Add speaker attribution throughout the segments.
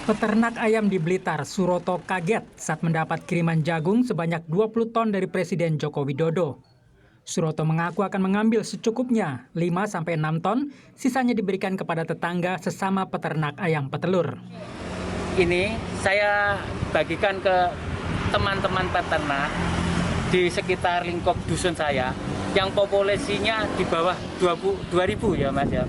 Speaker 1: Peternak ayam di Blitar, Suroto kaget saat mendapat kiriman jagung sebanyak 20 ton dari Presiden Joko Widodo. Suroto mengaku akan mengambil secukupnya 5-6 ton, sisanya diberikan kepada tetangga sesama peternak ayam petelur.
Speaker 2: Ini saya bagikan ke teman-teman peternak di sekitar lingkup dusun saya yang populasinya di bawah 2.000 ya Mas ya.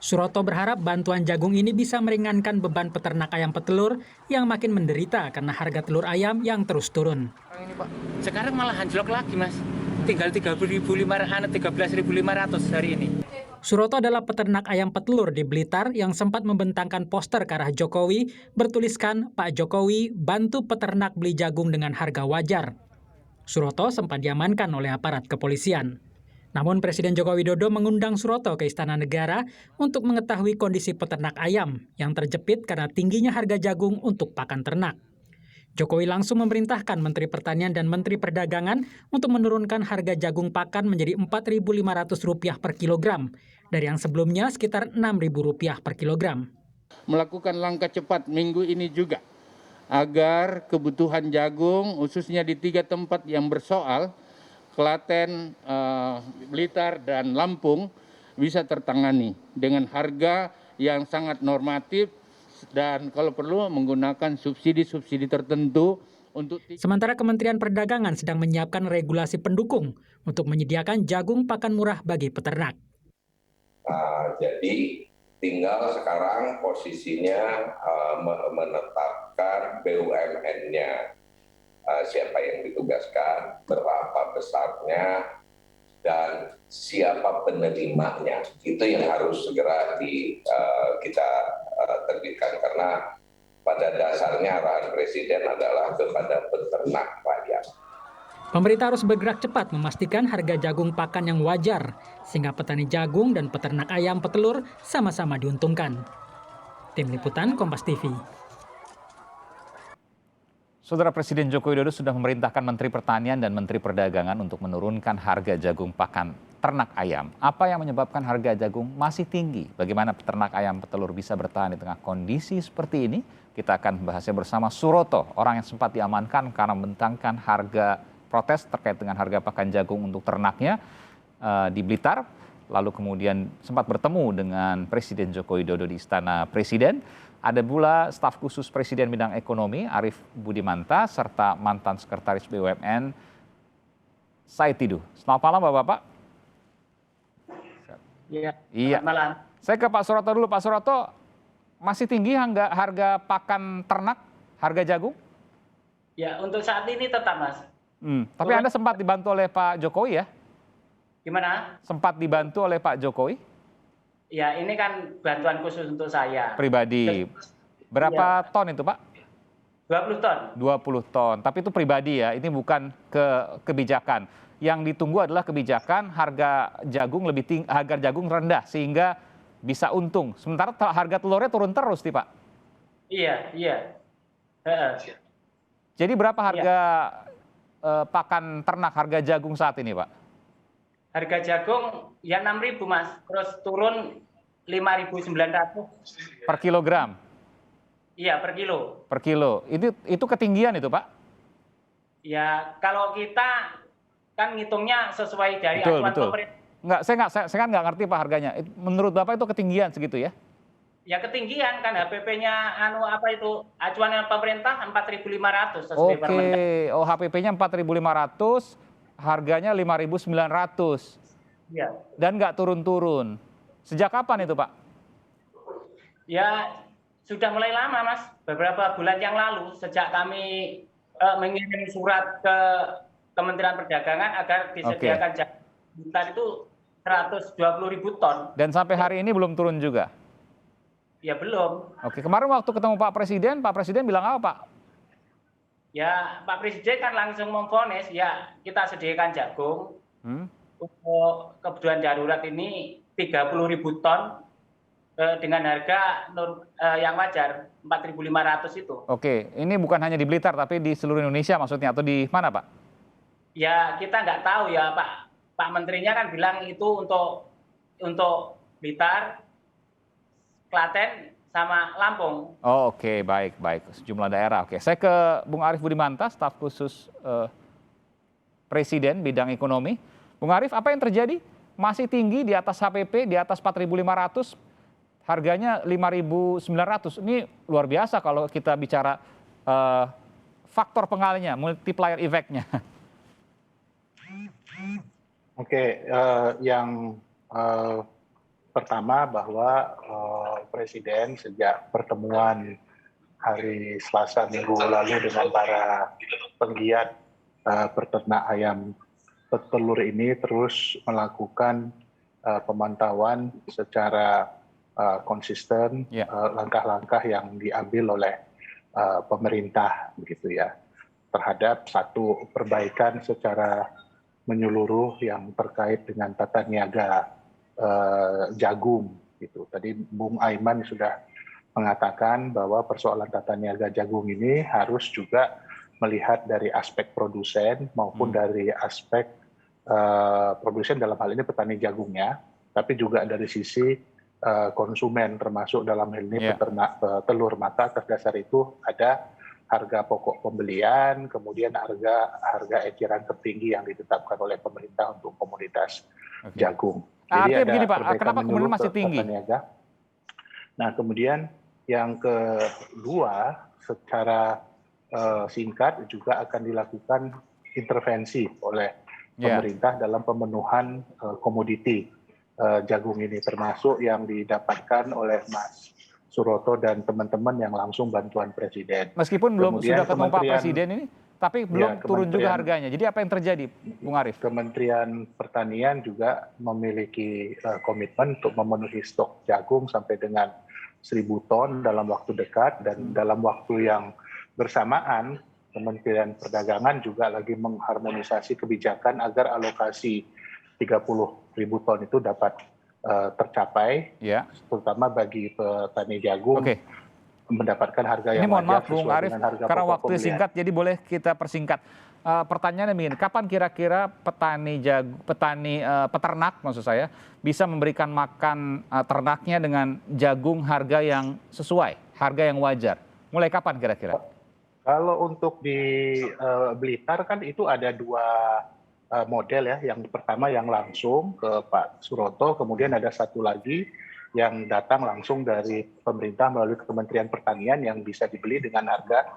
Speaker 1: Suroto berharap bantuan jagung ini bisa meringankan beban peternak ayam petelur yang makin menderita karena harga telur ayam yang terus turun.
Speaker 2: Ini Pak, sekarang malah anjlok lagi Mas. Tinggal 13.500 hari ini.
Speaker 1: Suroto adalah peternak ayam petelur di Blitar yang sempat membentangkan poster ke arah Jokowi bertuliskan Pak Jokowi bantu peternak beli jagung dengan harga wajar. Suroto sempat diamankan oleh aparat kepolisian. Namun Presiden Joko Widodo mengundang Suroto ke Istana Negara untuk mengetahui kondisi peternak ayam yang terjepit karena tingginya harga jagung untuk pakan ternak. Jokowi langsung memerintahkan Menteri Pertanian dan Menteri Perdagangan untuk menurunkan harga jagung pakan menjadi Rp4.500 per kilogram, dari yang sebelumnya sekitar Rp6.000 per kilogram.
Speaker 3: Melakukan langkah cepat minggu ini juga, agar kebutuhan jagung, khususnya di 3 tempat yang bersoal, Klaten, Blitar, dan Lampung, bisa tertangani dengan harga yang sangat normatif, dan kalau perlu menggunakan subsidi-subsidi tertentu untuk.
Speaker 1: Sementara Kementerian Perdagangan sedang menyiapkan regulasi pendukung untuk menyediakan jagung pakan murah bagi peternak.
Speaker 4: Jadi tinggal sekarang posisinya menetapkan BUMN-nya, siapa yang ditugaskan, berapa besarnya, dan siapa penerimanya. Itu yang harus segera kita terbitkan, karena pada dasarnya arahan Presiden adalah kepada peternak rakyat.
Speaker 1: Pemerintah harus bergerak cepat memastikan harga jagung pakan yang wajar, sehingga petani jagung dan peternak ayam petelur sama-sama diuntungkan. Tim Liputan Kompas TV.
Speaker 5: Saudara, Presiden Joko Widodo sudah memerintahkan Menteri Pertanian dan Menteri Perdagangan untuk menurunkan harga jagung pakan ternak ayam. Apa yang menyebabkan harga jagung masih tinggi? Bagaimana peternak ayam petelur bisa bertahan di tengah kondisi seperti ini? Kita akan membahasnya bersama Suroto, orang yang sempat diamankan karena membentangkan harga protes terkait dengan harga pakan jagung untuk ternaknya di Blitar. Lalu kemudian sempat bertemu dengan Presiden Joko Widodo di Istana Presiden. Ada pula staf khusus Presiden bidang ekonomi Arief Budimanta serta mantan sekretaris BUMN Said Tidu. Selamat malam Bapak-bapak.
Speaker 2: Iya.
Speaker 5: Iya.
Speaker 2: Malam.
Speaker 5: Saya ke Pak Suroto dulu. Pak Suroto, masih tinggi harga pakan ternak, harga jagung?
Speaker 2: Ya, untuk saat ini tetap Mas.
Speaker 5: Tapi Anda sempat dibantu oleh Pak Jokowi ya?
Speaker 2: Gimana?
Speaker 5: Sempat dibantu oleh Pak Jokowi?
Speaker 2: Ya, ini kan bantuan khusus untuk saya.
Speaker 5: Pribadi. Berapa ton itu Pak?
Speaker 2: 20 ton.
Speaker 5: 20 ton. Tapi itu pribadi ya, ini bukan kebijakan. Yang ditunggu adalah kebijakan harga jagung lebih tinggi, harga jagung rendah sehingga bisa untung. Sementara harga telurnya turun terus nih Pak.
Speaker 2: Iya.
Speaker 5: Jadi berapa harga pakan ternak, harga jagung saat ini Pak?
Speaker 2: Harga jagung ya 6.000 Mas, terus turun 5.900
Speaker 5: per kilogram.
Speaker 2: Iya, per kilo.
Speaker 5: Per kilo. Itu ketinggian itu, Pak?
Speaker 2: Ya, kalau kita kan ngitungnya sesuai dari acuan pemerintah.
Speaker 5: Enggak, saya kan nggak ngerti Pak harganya. Menurut Bapak itu ketinggian segitu ya?
Speaker 2: Ya ketinggian kan HPP-nya acuannya pemerintah 4.500 sesuai permendak.
Speaker 5: Oke, HPP-nya 4.500. Harganya 5.900.
Speaker 2: Iya.
Speaker 5: Dan nggak turun-turun. Sejak kapan itu, Pak?
Speaker 2: Ya, sudah mulai lama, Mas. Beberapa bulan yang lalu, sejak kami mengirim surat ke Kementerian Perdagangan agar disediakan jagung itu 120.000 ton.
Speaker 5: Dan sampai hari ini belum turun juga?
Speaker 2: Ya, belum.
Speaker 5: Oke, kemarin waktu ketemu Pak Presiden bilang apa, Pak?
Speaker 2: Ya, Pak Presiden kan langsung memvonis, ya kita sediakan jagung untuk kebutuhan darurat ini 30.000 ton dengan harga yang wajar 4.500 itu. Oke,
Speaker 5: ini bukan hanya di Blitar tapi di seluruh Indonesia maksudnya atau di mana Pak?
Speaker 2: Ya kita nggak tahu ya Pak Menterinya kan bilang itu untuk Blitar, Klaten sama Lampung.
Speaker 5: Oh, oke, baik, baik. Sejumlah daerah. Oke, saya ke Bung Arief Budimanta, staf khusus Presiden bidang ekonomi. Bung Arief, apa yang terjadi? Masih tinggi di atas HPP, di atas 4.500, harganya 5.900. Ini luar biasa kalau kita bicara faktor pengalinya, multiplier effect-nya.
Speaker 6: Oke, yang pertama bahwa Presiden sejak pertemuan hari Selasa minggu lalu dengan para penggiat peternak ayam petelur ini terus melakukan pemantauan secara konsisten langkah-langkah yang diambil oleh pemerintah begitu ya terhadap satu perbaikan secara menyeluruh yang terkait dengan tata niaga jagung gitu. Tadi Bung Aiman sudah mengatakan bahwa persoalan tata niaga jagung ini harus juga melihat dari aspek produsen maupun dari aspek produsen dalam hal ini petani jagungnya, tapi juga dari sisi konsumen termasuk dalam hal ini peternak telur, maka atas dasar itu ada harga pokok pembelian, kemudian harga eceran tertinggi yang ditetapkan oleh pemerintah untuk komoditas jagung. Jadi
Speaker 5: artinya
Speaker 6: ada
Speaker 5: begini Pak,
Speaker 6: perbaikan
Speaker 5: kenapa kemudian
Speaker 6: menyeluruh
Speaker 5: masih tinggi?
Speaker 6: Nah kemudian yang kedua, secara singkat juga akan dilakukan intervensi oleh pemerintah dalam pemenuhan komoditi jagung ini, termasuk yang didapatkan oleh Mas Suroto dan teman-teman yang langsung bantuan Presiden.
Speaker 5: Meskipun belum
Speaker 6: Kemudian
Speaker 5: sudah ketemu Pak Presiden ini, tapi belum turun juga harganya. Jadi apa yang terjadi, Bung Arief?
Speaker 6: Kementerian Pertanian juga memiliki komitmen untuk memenuhi stok jagung sampai dengan 1.000 ton dalam waktu dekat, dan dalam waktu yang bersamaan Kementerian Perdagangan juga lagi mengharmonisasi kebijakan agar alokasi 30.000 ton itu dapat tercapai, terutama bagi petani jagung mendapatkan harga yang
Speaker 5: ini mohon maaf Bung
Speaker 6: sesuai
Speaker 5: Arief,
Speaker 6: dengan harga
Speaker 5: karena
Speaker 6: pokok
Speaker 5: waktu
Speaker 6: pembelian.
Speaker 5: singkat, jadi boleh kita persingkat. Pertanyaannya begini, kapan kira-kira peternak maksud saya bisa memberikan makan ternaknya dengan jagung harga yang sesuai, harga yang wajar? Mulai kapan kira-kira?
Speaker 6: Kalau untuk di Blitar kan itu ada dua model ya. Yang pertama yang langsung ke Pak Suroto, kemudian ada satu lagi yang datang langsung dari pemerintah melalui Kementerian Pertanian yang bisa dibeli dengan harga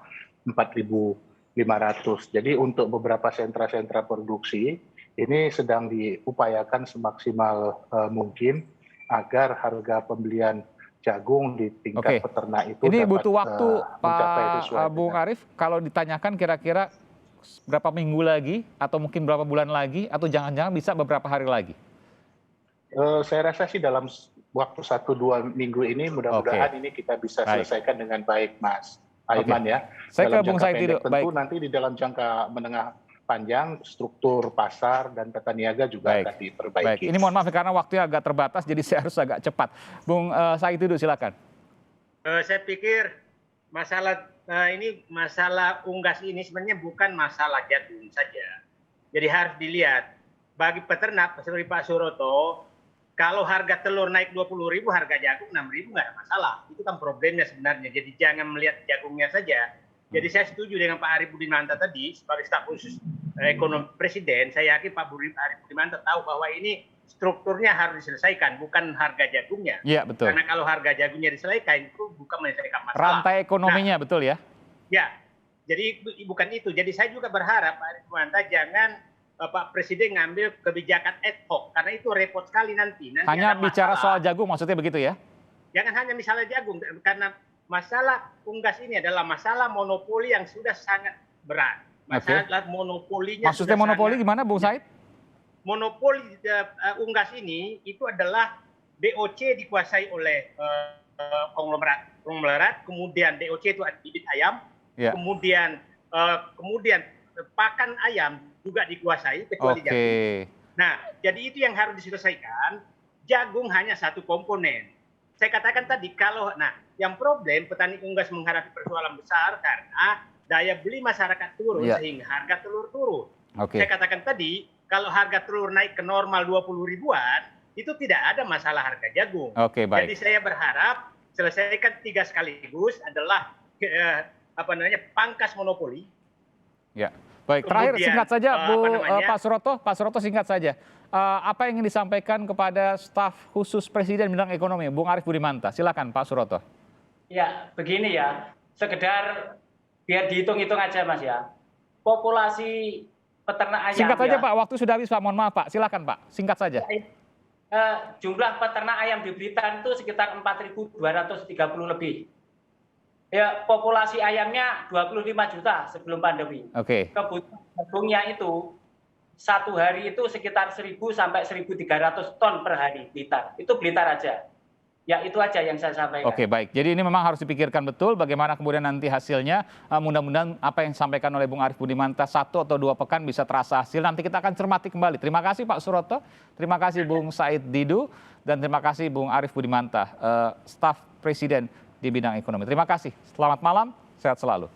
Speaker 6: 4.500. Jadi untuk beberapa sentra-sentra produksi ini sedang diupayakan semaksimal mungkin agar harga pembelian jagung di tingkat peternak itu
Speaker 5: ini
Speaker 6: dapat
Speaker 5: butuh waktu Pak Bung Arief, kalau ditanyakan kira-kira berapa minggu lagi atau mungkin berapa bulan lagi atau jangan-jangan bisa beberapa hari lagi?
Speaker 6: Saya rasa sih dalam waktu 1-2 minggu ini mudah-mudahan ini kita bisa selesaikan dengan baik, Mas Aiman ya.
Speaker 5: Saya ke
Speaker 6: Dalam
Speaker 5: Bung
Speaker 6: jangka
Speaker 5: Said
Speaker 6: pendek
Speaker 5: dulu.
Speaker 6: tentu nanti di dalam jangka menengah panjang struktur pasar dan tata niaga juga akan diperbaiki.
Speaker 5: Ini mohon maaf karena waktunya agak terbatas jadi saya harus agak cepat. Bung Said dulu silakan.
Speaker 7: Saya pikir masalah unggas ini sebenarnya bukan masalah jagung saja. Jadi harus dilihat bagi peternak seperti Pak Suroto, kalau harga telur naik 20.000, harga jagung 6.000 nggak ada masalah. Itu kan problemnya sebenarnya. Jadi jangan melihat jagungnya saja. Jadi saya setuju dengan Pak Arief Budimanta tadi sebagai staf khusus ekonomi Presiden. Saya yakin Pak Arief Budimanta tahu bahwa ini strukturnya harus diselesaikan, bukan harga jagungnya.
Speaker 5: Iya, betul.
Speaker 7: Karena kalau harga jagungnya diselesaikan, itu bukan menyelesaikan masalah.
Speaker 5: Rantai ekonominya, betul ya?
Speaker 7: Ya, jadi bukan itu. Jadi saya juga berharap Pak Arief Budimanta jangan Pak Presiden ngambil kebijakan ad hoc, karena itu repot sekali nanti
Speaker 5: hanya bicara soal jagung, maksudnya begitu ya?
Speaker 7: Jangan hanya misalnya jagung, karena masalah unggas ini adalah masalah monopoli yang sudah sangat berat. Masalah monopolinya.
Speaker 5: Maksudnya monopoli gimana, Bung Said?
Speaker 7: Monopoli unggas ini itu adalah DOC dikuasai oleh konglomerat, kemudian DOC itu ada bibit ayam, kemudian pakan ayam juga dikuasai kecuali jagung. Nah, jadi itu yang harus diselesaikan. Jagung hanya satu komponen. Saya katakan tadi yang problem petani unggas menghadapi persoalan besar karena daya beli masyarakat turun sehingga harga telur turun. Saya katakan tadi kalau harga telur naik ke normal 20 ribuan itu tidak ada masalah harga jagung. Jadi saya berharap selesaikan 3 sekaligus adalah pangkas monopoli.
Speaker 5: Ya, baik. Terakhir
Speaker 7: Kemudian,
Speaker 5: singkat saja, Pak Suroto singkat saja. Apa yang ingin disampaikan kepada staf khusus Presiden bidang ekonomi, Bung Arief Budimanta? Silakan, Pak Suroto.
Speaker 2: Ya, begini ya, sekedar biar dihitung-hitung aja Mas ya. Populasi peternak ayam
Speaker 5: Singkat saja
Speaker 2: ya,
Speaker 5: Pak, waktu sudah habis Pak, mohon maaf Pak. Silakan Pak, singkat saja.
Speaker 2: jumlah peternak ayam di Blitar itu sekitar 4.230 lebih. Ya, populasi ayamnya 25 juta sebelum pandemi.
Speaker 5: Oke.
Speaker 2: Kebutuhan jagungnya itu satu hari itu sekitar 1.000 sampai 1.300 ton per hari Blitar. Itu Blitar aja. Ya itu aja yang saya sampaikan.
Speaker 5: Oke, baik. Jadi ini memang harus dipikirkan betul bagaimana kemudian nanti hasilnya. Mudah-mudahan apa yang disampaikan oleh Bung Arief Budimanta 1 atau 2 pekan bisa terasa hasil. Nanti kita akan cermati kembali. Terima kasih Pak Suroto, terima kasih Bung Said Didu, dan terima kasih Bung Arief Budimanta, staf Presiden di bidang ekonomi. Terima kasih. Selamat malam, sehat selalu.